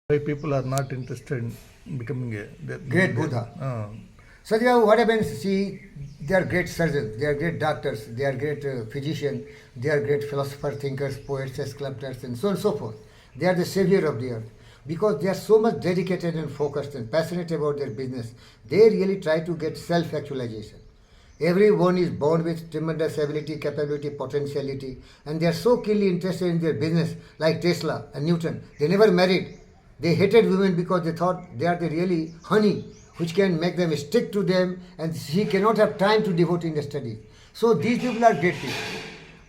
Why people are not interested in becoming a Great Buddha. Satyababu, what happens? See, they are great surgeons, they are great doctors, they are great physicians, they are great philosophers, thinkers, poets, sculptors, and so on and so forth. They are the savior of the earth because they are so much dedicated and focused and passionate about their business. They really try to get self-actualization. Everyone is born with tremendous ability, capability, potentiality, and they are so keenly interested in their business, like Tesla and Newton. They never married. They hated women because they thought they are the really honey which can make them stick to them, and he cannot have time to devote in the study. So these people are great people.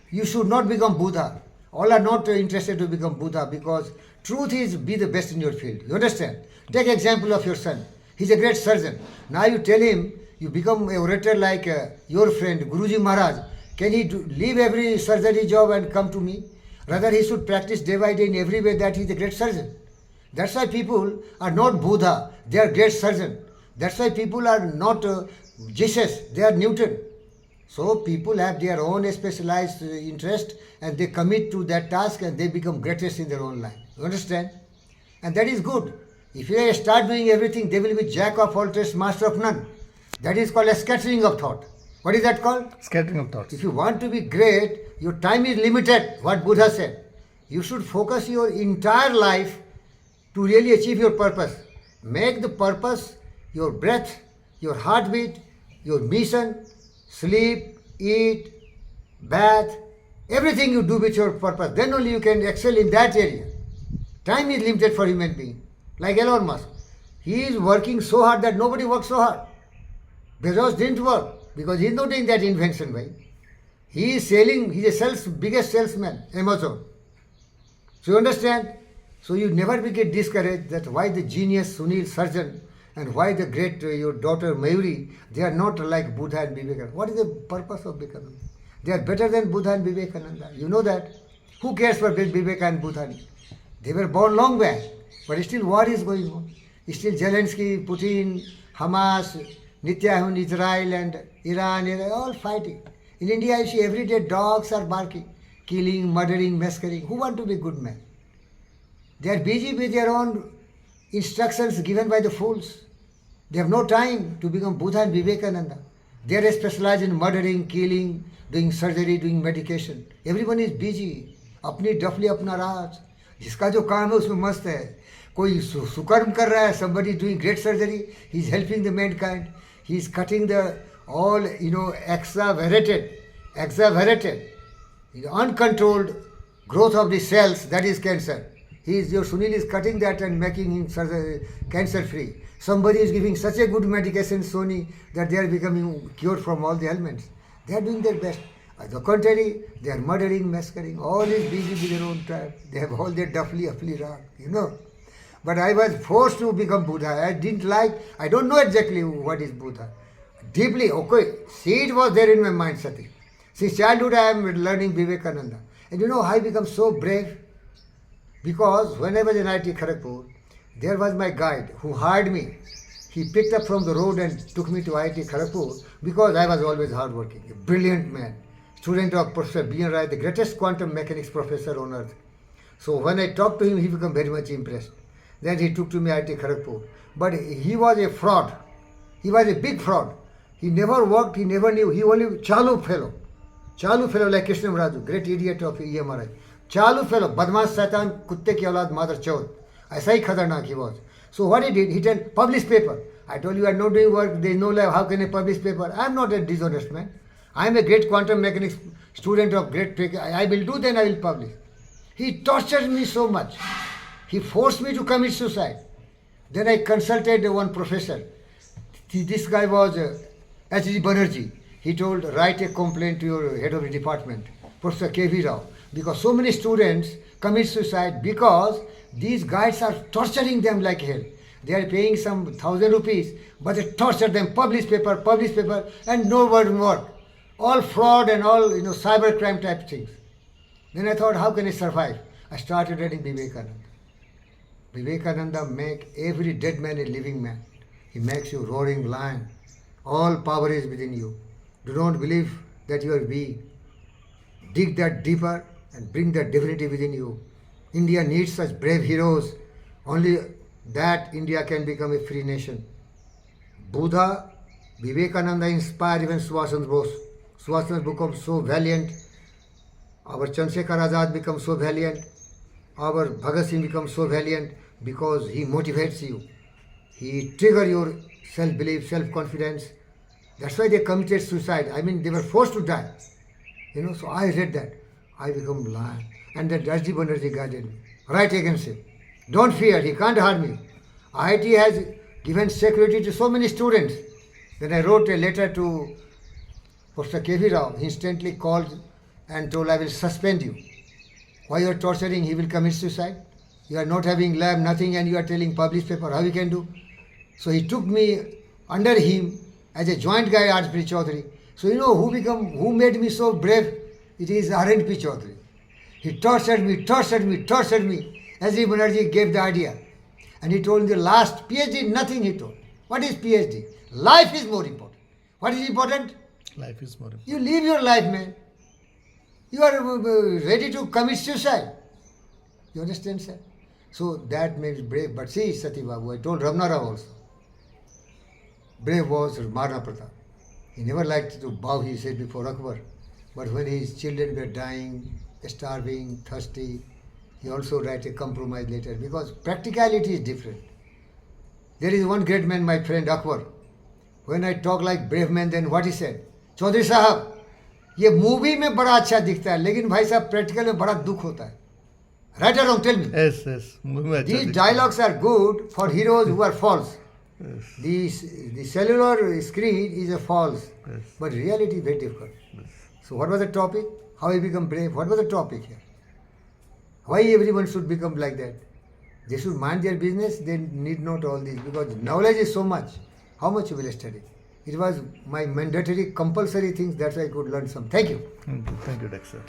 You should not become Buddha. All are not interested to become Buddha because truth is be the best in your field. You understand? Take example of your son. He's a great surgeon. Now you tell him you become a orator like your friend Guruji Maharaj. Can he leave every surgery job and come to me? Rather he should practice day by day in every way that he's a great surgeon. That's why people are not Buddha, they are great surgeon. That's why people are not Jesus, they are Newton. So people have their own specialized interest and they commit to that task and they become greatest in their own line. You understand? And that is good. If you start doing everything, they will be jack of all trades, master of none. That is called a scattering of thought. What is that called? Scattering of thoughts. If you want to be great, your time is limited, what Buddha said. You should focus your entire life to really achieve your purpose. Make the purpose your breath, your heartbeat, your mission, sleep, eat, bath, everything you do with your purpose. Then only you can excel in that area. Time is limited for human being. Like Elon Musk. He is working so hard that nobody works so hard. Bezos didn't work because he is not doing that invention, right? He is selling, he is the biggest salesman, Amazon. So you understand? So you never be get discouraged that why the genius Sunil Sarjan and why the great your daughter Mayuri, they are not like Buddha and Vivekananda. What is the purpose of becoming? They are better than Buddha and Vivekananda. You know that? Who cares for Vivekananda and Buddha? They were born long back, but still war is going on. Still Zelensky, Putin, Hamas, Netanyahu in Israel and Iran, they are all fighting. In India, you see every day dogs are barking, killing, murdering, massacring. Who want to be good men? They are busy with their own instructions given by the fools. They have no time to become Buddha and Vivekananda. They are specialized in murdering, killing, doing surgery, doing medication. Everyone is busy. अपनी डफली अपना राज जिसका जो काम है उसमें मस्त है कोई सुकर्म कर रहा है somebody doing great surgery he is helping the mankind he is cutting the all exaggerated uncontrolled growth of the cells that is cancer. Your Sunil is cutting that and making him cancer free. Somebody is giving such a good medication, Sony, that they are becoming cured from all the ailments. They are doing their best. On the contrary, they are murdering, massacring, all is busy with their own time. They have all their duffly rag, But I was forced to become Buddha. I don't know exactly what is Buddha. Deeply, okay, seed was there in my mind, Sati. Since childhood I am learning Vivekananda. And I become so brave. Because when I was in IIT Kharagpur, there was my guide who hired me. He picked up from the road and took me to IIT Kharagpur because I was always hardworking, a brilliant man, student of Professor B.N. Rai, the greatest quantum mechanics professor on earth. So when I talked to him, he became very much impressed. Then he took to me IIT Kharagpur. But he was a fraud. He was a big fraud. He never worked, he never knew. He only Chalu fellow. Chalu fellow like Krishna Raju, great idiot of EMRI. Chalu fellow, badmash satan, kutte ki aulad, mother chod. Aisa hi khatarnak he was. So what he did, he said, publish paper. I told you I am not doing work, there is no life, how can I publish paper? I am not a dishonest man. I am a great quantum mechanics student of great, I will do, then I will publish. He tortured me so much. He forced me to commit suicide. Then I consulted one professor. This guy was H.G. Banerjee. He told, write a complaint to your head of the department, Professor K.V. Rao. Because so many students commit suicide because these guides are torturing them like hell. They are paying some 1,000 rupees, but they torture them, publish paper, and no word work. All fraud and all cyber crime type things. Then I thought, how can I survive? I started reading Vivekananda. Vivekananda make every dead man a living man. He makes you roaring lion. All power is within you. Do not believe that you are weak. Dig that deeper and bring that divinity within you. India needs such brave heroes Only that India can become a free nation. Buddha, Vivekananda inspired even Subhash Chandra Bose. Subhash Chandra became so valiant. Our Chandrasekhar Azad becomes so valiant. Our Bhagat Singh becomes so valiant because he motivates you. He triggers your self-belief, self-confidence. That's why they committed suicide. I mean, they were forced to die. So I read that. I become lion. And that Rajdeep Banerjee guided me. Right against him. Don't fear, he can't harm you. IIT has given security to so many students. Then I wrote a letter to Professor K.V. Rao. He instantly called and told, I will suspend you. Why you are torturing? He will commit suicide. You are not having lab, nothing, and you are telling publish paper. How he can do? So he took me under him as a joint guy, R.P. Chaudhary. So who made me so brave? It is R.N.P. Chaudhary. He tortured me. S.D. Banerjee gave the idea. And he told in the last, PhD, nothing he told. What is PhD? Life is more important. What is important? Life is more important. You live your life, man. You are ready to commit suicide. You understand, sir? So that makes brave. But see, Sati Babu, I told Ramana Rao also. Brave was Maharana Pratap. He never liked to bow, he said, before Akbar. But when his children were dying, starving, thirsty, he also write a compromise letter because practicality is different. There is one great man, my friend Akbar. When I talk like brave man, then what he said? Chaudhary Sahab, ये movie में बड़ा अच्छा दिखता है लेकिन भाई साहब practical में बड़ा दुख होता है. Right or wrong? Tell me. Yes. These dialogues are good for heroes who are false. Yes. The cellular screen is a false, Yes. but reality is very difficult. So what was the topic? How he become brave? What was the topic here? Why everyone should become like that? They should mind their business. They need not all this because knowledge is so much. How much you will study? It was my mandatory, compulsory things. That's why I could learn some. Thank you. Thank you, Dexter.